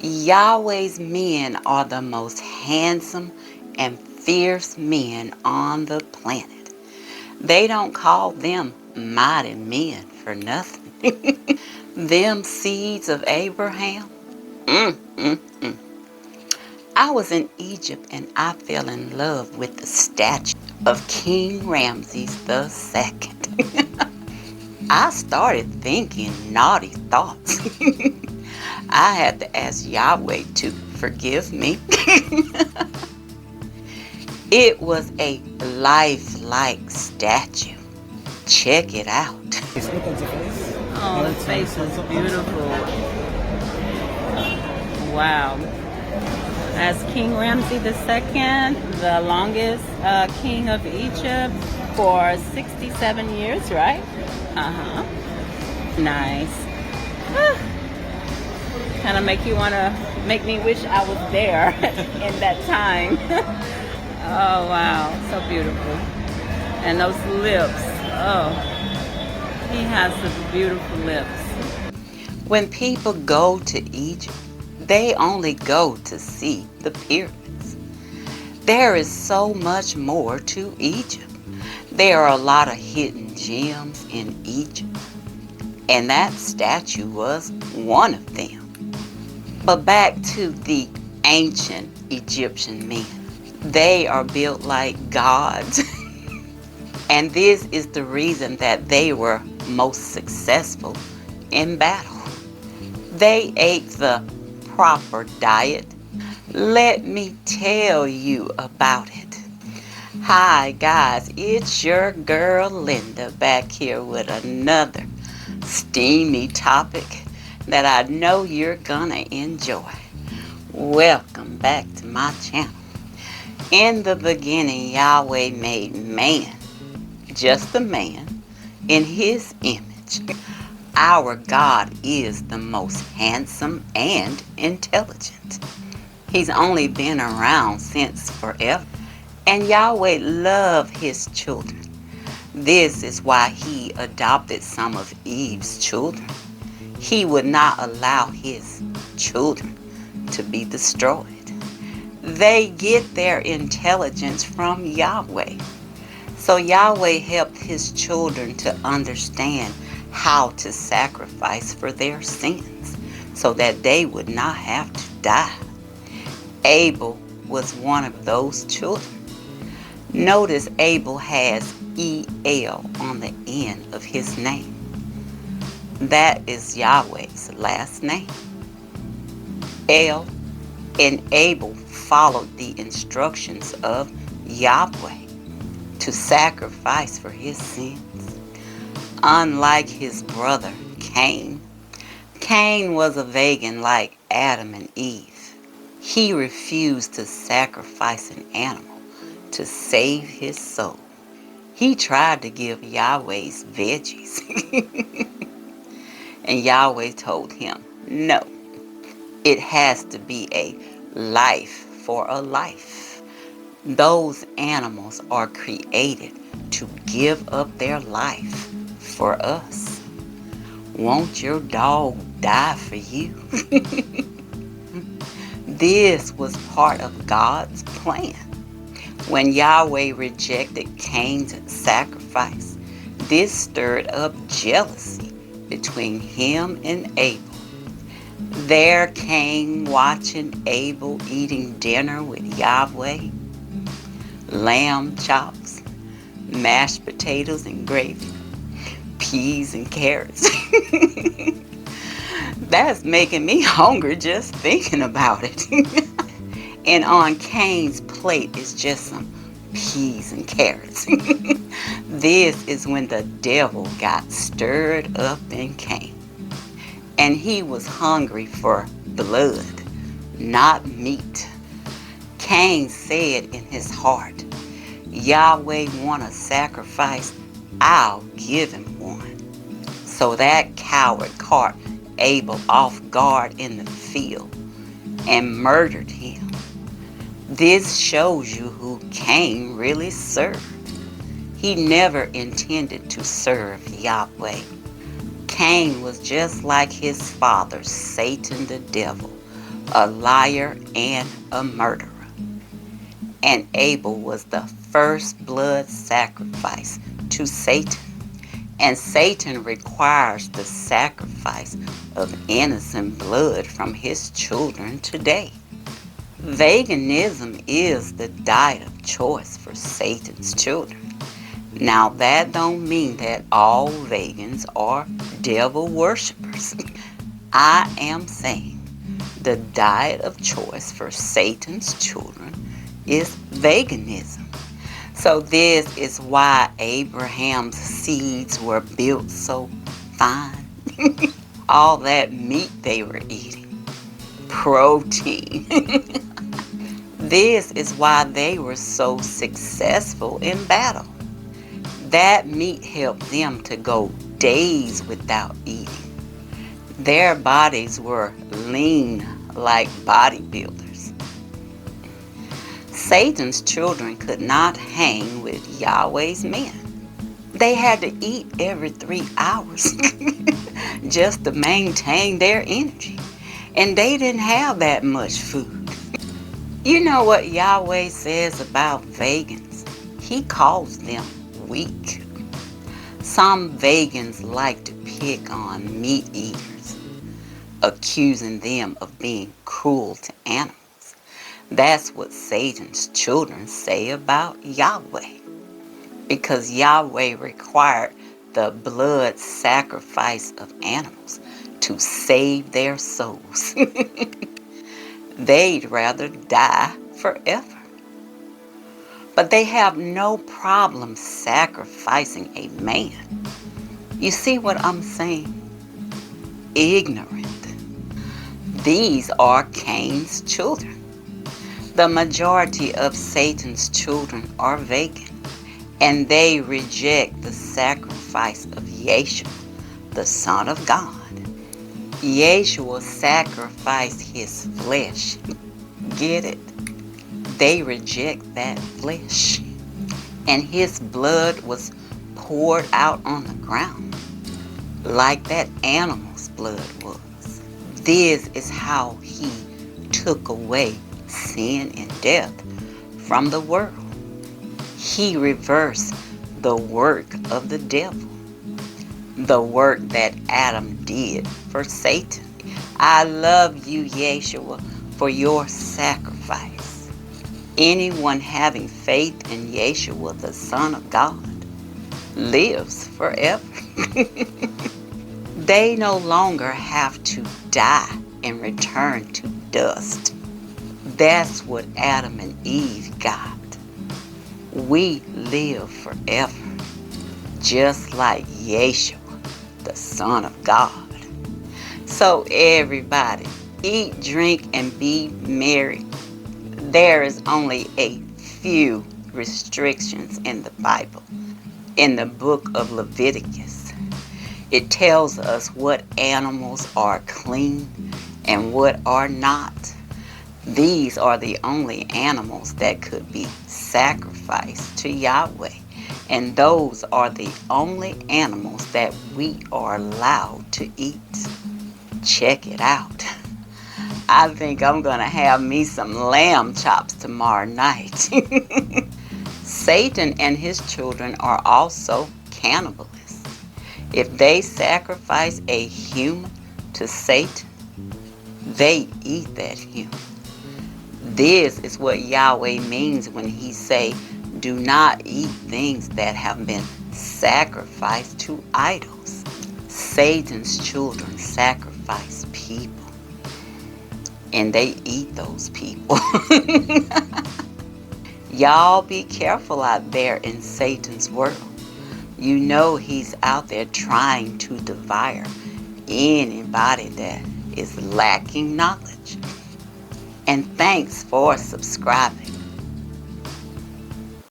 Yahweh's men are the most handsome and fierce men on the planet. They don't call them mighty men for nothing. Them seeds of Abraham. Mm, mm, mm. I was in Egypt and I fell in love with the statue of King Ramses II. I started thinking naughty thoughts. I had to ask Yahweh to forgive me. It was a lifelike statue. Check it out. Oh, his face is beautiful. Wow. As King Ramses II, the longest king of Egypt for 67 years, right? Uh-huh. Nice. Kind of make me wish I was there in that time. Oh, wow. So beautiful. And those lips. Oh, he has the beautiful lips. When people go to Egypt, they only go to see the pyramids. There is so much more to Egypt. There are a lot of hidden gems in Egypt, and that statue was one of them. But back to the ancient Egyptian men. They are built like gods. And this is the reason that they were most successful in battle. They ate the proper diet. Let me tell you about it. Hi guys, it's your girl Linda back here with another steamy topic that I know you're gonna enjoy. Welcome back to my channel. In the beginning, Yahweh made man, just a man, in his image. Our God is the most handsome and intelligent. He's only been around since forever. And Yahweh loved his children. This is why he adopted some of Eve's children. He would not allow his children to be destroyed. They get their intelligence from Yahweh. So Yahweh helped his children to understand how to sacrifice for their sins so that they would not have to die. Abel was one of those children. Notice Abel has E-L on the end of his name. That is Yahweh's last name. El and Abel followed the instructions of Yahweh to sacrifice for his sins. Unlike his brother Cain, Cain was a vegan like Adam and Eve. He refused to sacrifice an animal to save his soul. He tried to give Yahweh's veggies. And Yahweh told him, no, it has to be a life for a life. Those animals are created to give up their life for us. Won't your dog die for you? This was part of God's plan. When Yahweh rejected Cain's sacrifice, this stirred up jealousy between him and Abel. There Cain watching Abel eating dinner with Yahweh, lamb chops, mashed potatoes and gravy, peas and carrots. That's making me hungry just thinking about it. And on Cain's plate is just some peas and carrots. This is when the devil got stirred up in Cain. And he was hungry for blood, not meat. Cain said in his heart, Yahweh want a sacrifice, I'll give him one. So that coward caught Abel off guard in the field and murdered him. This shows you who Cain really served. He never intended to serve Yahweh. Cain was just like his father, Satan the devil, a liar, and a murderer. And Abel was the first blood sacrifice to Satan. And Satan requires the sacrifice of innocent blood from his children today. Veganism is the diet of choice for Satan's children. Now that don't mean that all vegans are devil worshippers. I am saying the diet of choice for Satan's children is veganism. So this is why Abraham's seeds were built so fine. All that meat they were eating. Protein. This is why they were so successful in battle. That meat helped them to go days without eating. Their bodies were lean like bodybuilders. Satan's children could not hang with Yahweh's men. They had to eat every 3 hours just to maintain their energy. And they didn't have that much food. You know what Yahweh says about vegans? He calls them weak. Some vegans like to pick on meat eaters, accusing them of being cruel to animals. That's what Satan's children say about Yahweh. Because Yahweh required the blood sacrifice of animals to save their souls. They'd rather die forever. But they have no problem sacrificing a man. You see what I'm saying? Ignorant. These are Cain's children. The majority of Satan's children are vegan, and they reject the sacrifice of Yeshua, the Son of God. Yeshua sacrificed his flesh. Get it? They reject that flesh. And his blood was poured out on the ground like that animal's blood was. This is how he took away sin and death from the world. He reversed the work of the devil, the work that Adam did for Satan. I love you, Yeshua, for your sacrifice. Anyone having faith in Yeshua, the Son of God, lives forever. They no longer have to die and return to dust. That's what Adam and Eve got. We live forever, just like Yeshua, the Son of God. So everybody, eat, drink, and be merry. There is only a few restrictions in the Bible. In the book of Leviticus, it tells us what animals are clean and what are not. These are the only animals that could be sacrificed to Yahweh. And those are the only animals that we are allowed to eat. Check it out. I think I'm going to have me some lamb chops tomorrow night. Satan and his children are also cannibalists. If they sacrifice a human to Satan, they eat that human. This is what Yahweh means when he say, do not eat things that have been sacrificed to idols. Satan's children sacrifice people, and they eat those people. Y'all be careful out there in Satan's world. You know he's out there trying to devour anybody that is lacking knowledge. And thanks for subscribing.